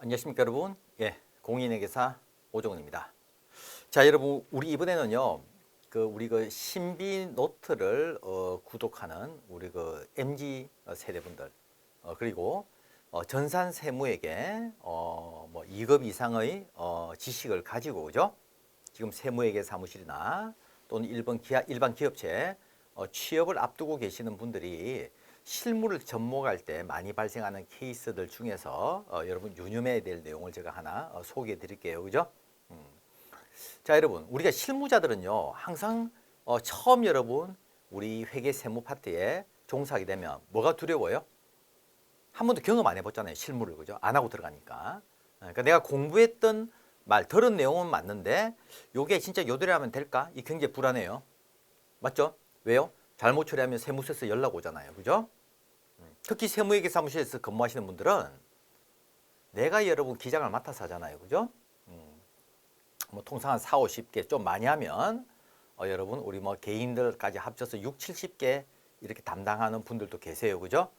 안녕하십니까 여러분. 공인회계사 오종훈입니다. 자 여러분, 우리 이번에는요 우리 신비 노트를 구독하는 우리 MZ 세대분들, 그리고 전산 세무에게 뭐 2급 이상의 지식을 가지고, 그죠? 지금 세무회계 사무실이나 또는 일반 기업체 취업을 앞두고 계시는 분들이 실무를 접목할 때 많이 발생하는 케이스들 중에서 여러분 유념해야 될 내용을 제가 하나 소개해 드릴게요. 그죠? 자 여러분, 우리가 실무자들은요 항상 처음 여러분 우리 회계 세무 파트에 종사하게 되면 뭐가 두려워요? 한 번도 경험 안 해봤잖아요, 실무를. 그죠? 안 하고 들어가니까. 그러니까 내가 공부했던 말, 들은 내용은 맞는데 요게 진짜 요대로 하면 될까? 이 굉장히 불안해요. 맞죠? 왜요? 잘못 처리하면 세무서에서 연락 오잖아요. 그죠? 특히 세무회계 사무실에서 근무하시는 분들은 내가 여러분 기장을 맡아서 하잖아요. 그죠? 뭐 통상 한 4, 50개, 좀 많이 하면 여러분 우리 뭐 개인들까지 합쳐서 6, 70개 이렇게 담당하는 분들도 계세요. 그죠?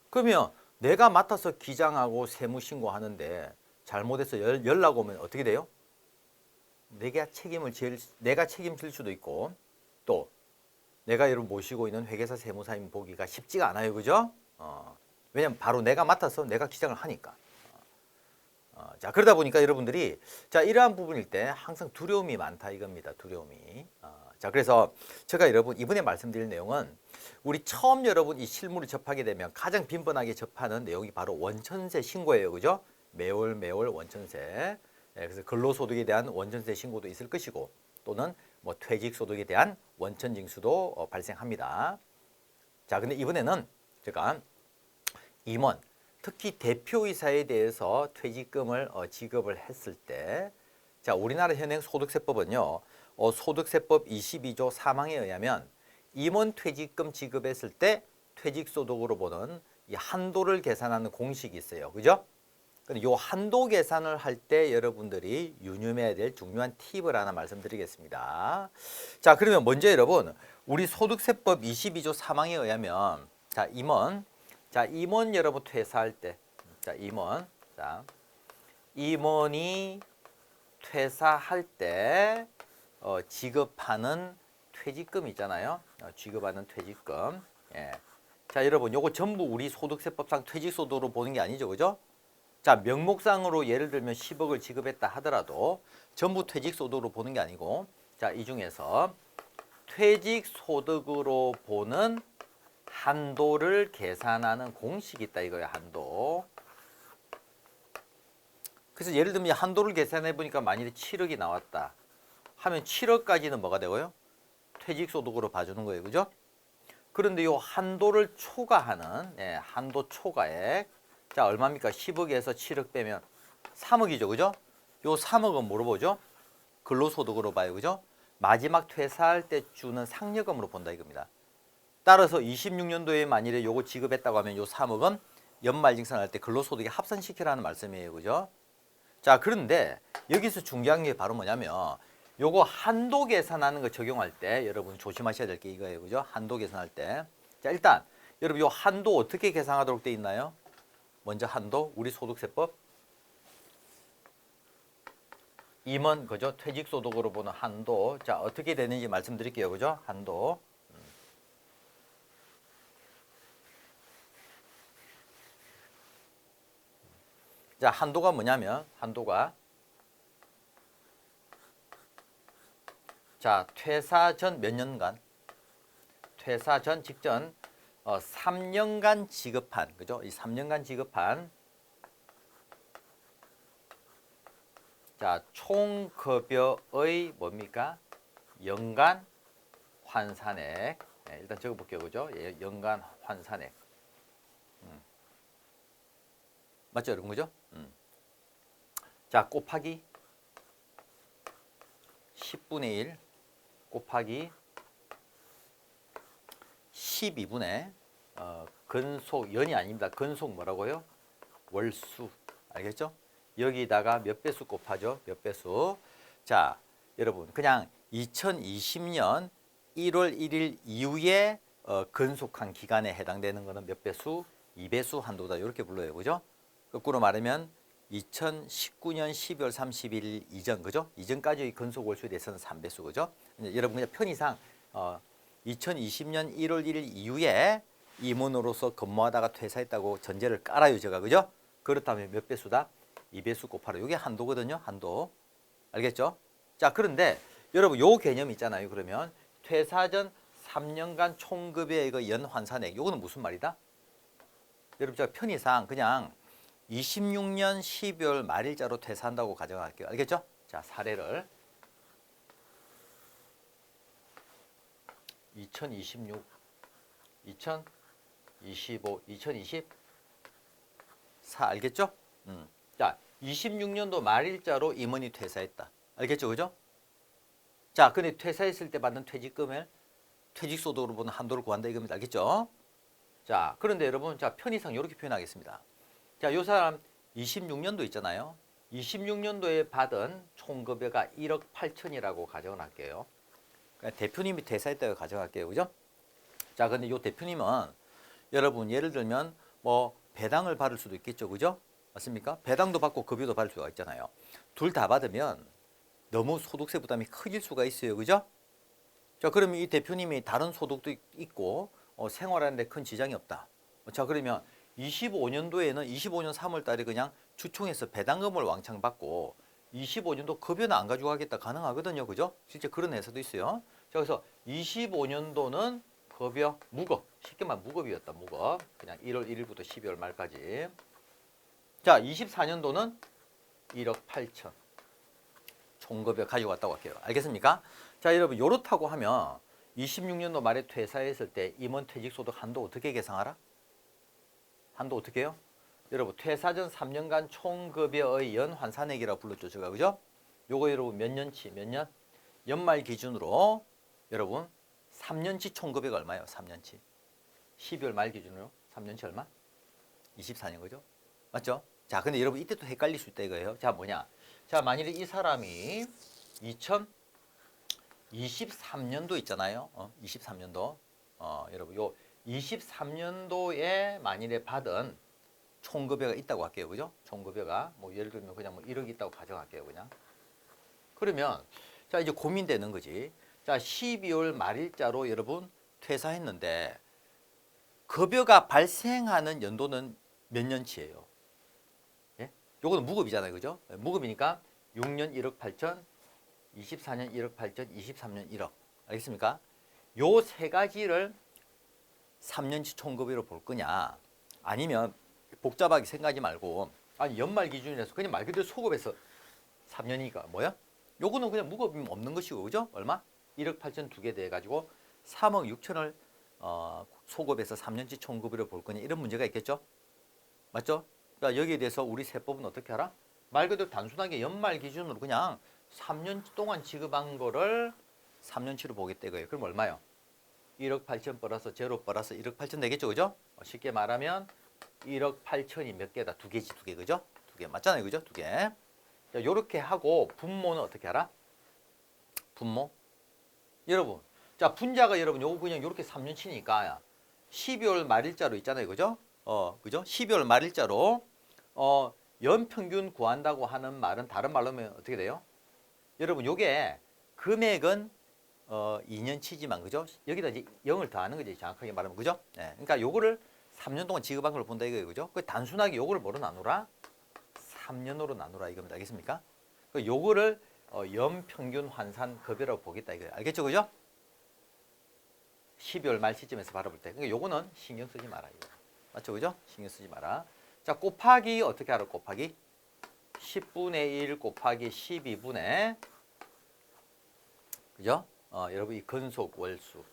그러면 내가 맡아서 기장하고 세무 신고하는데 잘못해서 연락 오면 어떻게 돼요? 내가 책임질 수도 있고, 또 내가 여러분 모시고 있는 회계사 세무사님 보기가 쉽지가 않아요. 그죠? 왜냐면 바로 내가 맡아서 내가 기장을 하니까. 자, 그러다 보니까 여러분들이 자, 이러한 부분일 때 항상 두려움이 많다 이겁니다. 두려움이. 자, 그래서 제가 여러분 이번에 말씀드릴 내용은 우리 처음 여러분 이 실무를 접하게 되면 가장 빈번하게 접하는 내용이 바로 원천세 신고예요. 그죠? 매월 원천세. 그래서 근로소득에 대한 원천세 신고도 있을 것이고, 또는 뭐 퇴직소득에 대한 원천징수도 발생합니다. 자, 근데 이번에는 제가 임원, 특히 대표이사에 대해서 퇴직금을 지급을 했을 때, 자, 우리나라 현행 소득세법은요, 소득세법 22조 3항에 의하면 임원 퇴직금 지급했을 때 퇴직소득으로 보는 이 한도를 계산하는 공식이 있어요. 그죠? 근데 이 한도 계산을 할 때 여러분들이 유념해야 될 중요한 팁을 하나 말씀드리겠습니다. 자, 그러면 먼저 여러분, 우리 소득세법 22조 3항에 의하면 임원 여러분 퇴사할 때, 임원이 퇴사할 때 지급하는 퇴직금 있잖아요. 지급하는 퇴직금. 예. 자, 여러분, 요거 전부 우리 소득세법상 퇴직소득으로 보는 게 아니죠, 그죠? 자, 명목상으로 예를 들면 10억을 지급했다 하더라도 전부 퇴직소득으로 보는 게 아니고, 자, 이 중에서 퇴직소득으로 보는 한도를 계산하는 공식이 있다 이거예요. 한도. 그래서 예를 들면 한도를 계산해 보니까 만일에 7억이 나왔다 하면 7억까지는 뭐가 되고요? 퇴직소득으로 봐주는 거예요. 그죠? 그런데 이 한도를 초과하는 한도 초과액, 자, 얼마입니까? 10억에서 7억 빼면 3억이죠. 그죠? 요 3억은 뭐로 보죠? 근로소득으로 봐요. 그죠? 마지막 퇴사할 때 주는 상여금으로 본다 이겁니다. 따라서 26년도에 만일에 요거 지급했다고 하면 요 3억은 연말징수할 때 근로소득에 합산시키라는 말씀이에요. 그죠? 자, 그런데 여기서 중요한 게 바로 뭐냐면 요거 한도 계산하는 거 적용할 때 여러분 조심하셔야 될 게 이거예요. 그죠? 한도 계산할 때. 자, 일단 여러분 요 한도 어떻게 계산하도록 돼 있나요? 먼저 한도, 우리 소득세법 임원, 그죠? 퇴직소득으로 보는 한도. 자, 어떻게 되는지 말씀드릴게요. 그죠? 한도. 자, 한도가 뭐냐면 자, 퇴사 전 몇 년간? 퇴사 전 직전 3년간 지급한, 그죠? 이 3년간 지급한 자, 총급여의 뭡니까? 연간 환산액. 일단 적어 볼게요. 그죠? 연간 환산액. 맞죠? 여러분, 그죠? 자, 곱하기 10분의 1 곱하기 12분의 근속, 연이 아닙니다. 근속 뭐라고요? 월수. 알겠죠? 여기다가 몇 배수 곱하죠? 몇 배수. 자, 여러분, 그냥 2020년 1월 1일 이후에 근속한 기간에 해당되는 거는 몇 배수? 2배수 한도다. 이렇게 불러요. 그죠? 거꾸로 말하면 2019년 12월 30일 이전, 그죠? 이전까지의 근속 월수에 대해서는 3배수, 그죠? 이제 여러분 그냥 편의상 2020년 1월 1일 이후에 임원으로서 근무하다가 퇴사했다고 전제를 깔아요, 제가, 그죠? 그렇다면 몇 배수다? 2배수 곱하라. 이게 한도거든요, 한도. 알겠죠? 자, 그런데 여러분 요 개념 있잖아요. 그러면 퇴사 전 3년간 총급여의 그 연환산액, 요거는 무슨 말이다? 여러분 제가 편의상 그냥 26년 12월 말일자로 퇴사한다고 가정할게요. 알겠죠? 자, 사례를 2026, 2025, 2024 알겠죠? 자, 26년도 말일자로 임원이 퇴사했다. 알겠죠? 그죠? 자, 근데 퇴사했을 때 받는 퇴직금을 퇴직소득으로 보는 한도를 구한다 이겁니다. 알겠죠? 자, 그런데 여러분, 자, 편의상 이렇게 표현하겠습니다. 자, 요 사람 26년도 있잖아요. 26년도에 받은 총급여가 1억 8천이라고 가정을 할게요. 그러니까 대표님이 퇴사했다고 가정할게요. 그죠? 자, 근데 요 대표님은 여러분 예를 들면 뭐 배당을 받을 수도 있겠죠. 그죠? 맞습니까? 배당도 받고 급여도 받을 수가 있잖아요. 둘 다 받으면 너무 소득세 부담이 커질 수가 있어요. 그죠? 자, 그러면 이 대표님이 다른 소득도 있고 생활하는데 큰 지장이 없다. 자, 그러면 25년도에는 25년 3월 달에 그냥 주총에서 배당금을 왕창 받고 25년도 급여는 안 가지고 가겠다 가능하거든요. 그죠? 실제 그런 회사도 있어요. 자, 그래서 25년도는 급여 무급, 쉽게 말하면 무급이었다. 무급. 그냥 1월 1일부터 12월 말까지. 자, 24년도는 1억 8천. 총급여 가지고 왔다고 할게요. 알겠습니까? 자, 여러분 요렇다고 하면 26년도 말에 퇴사했을 때 임원 퇴직소득 한도 어떻게 계상하라? 한도 어떻게 해요? 여러분 퇴사 전 3년간 총급여의 연환산액이라고 불렀죠. 제가 그죠? 요거 여러분 몇 년치? 몇 년? 연말 기준으로 여러분 3년치 총급여가 얼마예요? 3년치. 12월 말 기준으로 3년치 얼마? 24년 그죠? 맞죠? 자, 근데 여러분 이때 또 헷갈릴 수 있다 이거예요. 자, 뭐냐? 자, 만일에 이 사람이 2023년도 있잖아요. 23년도. 여러분 요 23년도에 만일에 받은 총급여가 있다고 할게요. 그죠? 총급여가 뭐 예를 들면 그냥 뭐 1억 있다고 가정할게요. 그냥. 그러면 자, 이제 고민되는 거지. 자, 12월 말일자로 여러분 퇴사했는데 급여가 발생하는 연도는 몇 년치예요? 예? 요거는 무급이잖아요. 그죠? 무급이니까 6년 1억 8천, 24년 1억 8천, 23년 1억. 알겠습니까? 요 세 가지를 3년치 총급여로 볼 거냐? 아니면 복잡하게 생각하지 말고 아니 연말 기준이라서 그냥 말 그대로 소급해서 3년이니까 뭐야? 요거는 그냥 무급이면 없는 것이고 그죠? 얼마? 1억 8천 두 개 돼 가지고 3억 6천을 소급해서 3년치 총급여로 볼 거냐 이런 문제가 있겠죠? 맞죠? 그러니까 여기에 대해서 우리 세법은 어떻게 알아? 말 그대로 단순하게 연말 기준으로 그냥 3년 동안 지급한 거를 3년치로 보겠다 이거예요. 그럼 얼마요? 1억 8천 플러스 제로 플러스 1억 8천 되겠죠, 그죠? 쉽게 말하면 1억 8천이 몇 개다? 두 개지, 두 개, 그죠? 두 개 맞잖아요, 그죠? 두 개. 자, 요렇게 하고 분모는 어떻게 알아? 분모? 여러분, 자 분자가 여러분 요거 그냥 요렇게 3년치니까 12월 말일자로 있잖아요, 그죠? 그죠? 12월 말일자로 연평균 구한다고 하는 말은 다른 말로 하면 어떻게 돼요? 여러분 요게 금액은 2년치지만 그죠? 여기다 이제 0을 더하는 거지 정확하게 말하면 그죠? 네, 그러니까 요거를 3년 동안 지급한 걸 본다 이거예요, 그죠? 그 단순하게 요거를 뭐로 나누라? 3년으로 나누라 이겁니다. 알겠습니까? 그 요거를 연평균 환산 급여라고 보겠다 이거예요. 알겠죠, 그죠? 12월 말 시점에서 바라볼 때. 그러니까 요거는 신경 쓰지 마라 이거. 맞죠, 그죠? 신경 쓰지 마라. 자, 곱하기 어떻게 하라? 곱하기 10분의 1 곱하기 12분의 그죠? 여러분 이 근속 월수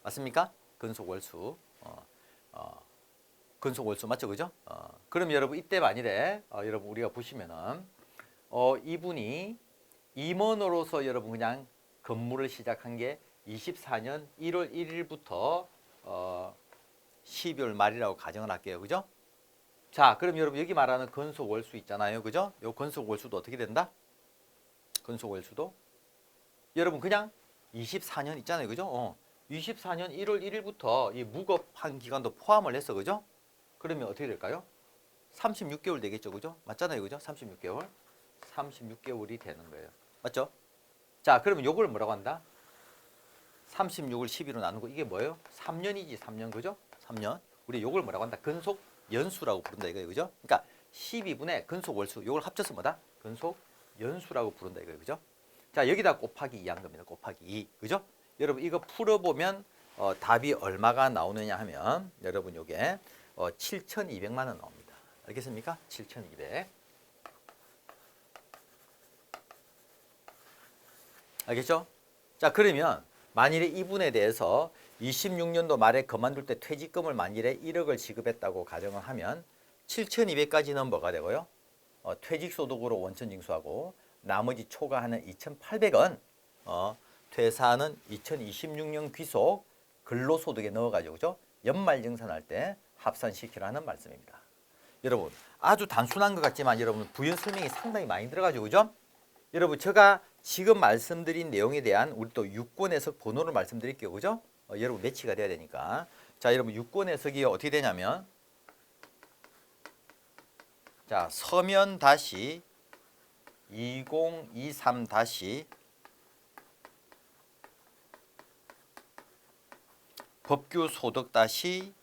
맞습니까? 근속 월수 근속 월수 맞죠, 그죠? 그럼 여러분 이때 만일에 여러분 우리가 보시면은 이분이 임원으로서 여러분 그냥 근무를 시작한 게 24년 1월 1일부터 12월 말이라고 가정을 할게요, 그죠? 자, 그럼 여러분 여기 말하는 근속 월수 있잖아요, 그죠? 요 근속 월수도 어떻게 된다? 근속 월수도 여러분 그냥 24년 있잖아요, 그죠? 24년 1월 1일부터 이 무급한 기간도 포함을 했어, 그죠? 그러면 어떻게 될까요? 36개월 되겠죠, 그죠? 맞잖아요, 그죠? 36개월. 36개월이 되는 거예요. 맞죠? 자, 그러면 요걸 뭐라고 한다? 36을 12로 나누고 이게 뭐예요? 3년이지, 3년, 그죠? 3년. 우리 요걸 뭐라고 한다? 근속 연수라고 부른다 이거예요, 그죠? 그러니까 12분의 근속 월수, 요걸 합쳐서 뭐다? 근속 연수라고 부른다 이거예요, 그죠? 자, 여기다 곱하기 2 한 겁니다. 곱하기 2, 그죠? 여러분 이거 풀어보면 답이 얼마가 나오느냐 하면 여러분 요게 7,200만 원 나옵니다. 알겠습니까? 7,200. 알겠죠? 자, 그러면 만일에 이분에 대해서 26년도 말에 그만둘 때 퇴직금을 만일에 1억을 지급했다고 가정을 하면 7,200까지는 뭐가 되고요? 퇴직소득으로 원천 징수하고 나머지 초과하는 2,800원 퇴사하는 2026년 귀속 근로소득에 넣어가지고 그죠? 연말정산할 때 합산시키라는 말씀입니다. 여러분 아주 단순한 것 같지만 여러분 부연 설명이 상당히 많이 들어가지고 그죠? 여러분 제가 지금 말씀드린 내용에 대한 우리 또 유권 해석 번호를 말씀드릴게요. 그죠? 여러분 매치가 돼야 되니까. 자, 여러분 유권 해석이 어떻게 되냐면 자, 서면 다시 2023 다시 법규 소득 다시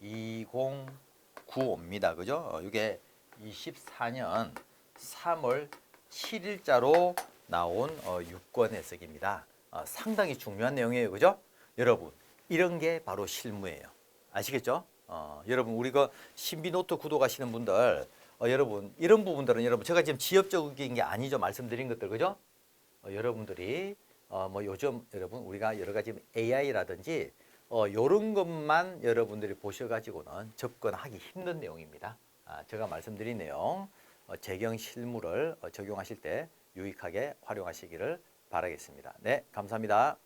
2095입니다. 그죠? 이게 24년 3월 7일자로 나온 유권 해석입니다. 상당히 중요한 내용이에요. 그죠? 여러분 이런 게 바로 실무예요. 아시겠죠? 여러분 우리가 신비노트 구독하시는 분들 여러분 이런 부분들은 여러분 제가 지금 지엽적인 게 아니죠. 말씀드린 것들. 그죠? 여러분들이 뭐 요즘 여러분 우리가 여러 가지 AI라든지 요런 것만 여러분들이 보셔가지고는 접근하기 힘든 내용입니다. 제가 말씀드린 내용 재경 실무를 적용하실 때 유익하게 활용하시기를 바라겠습니다. 네, 감사합니다.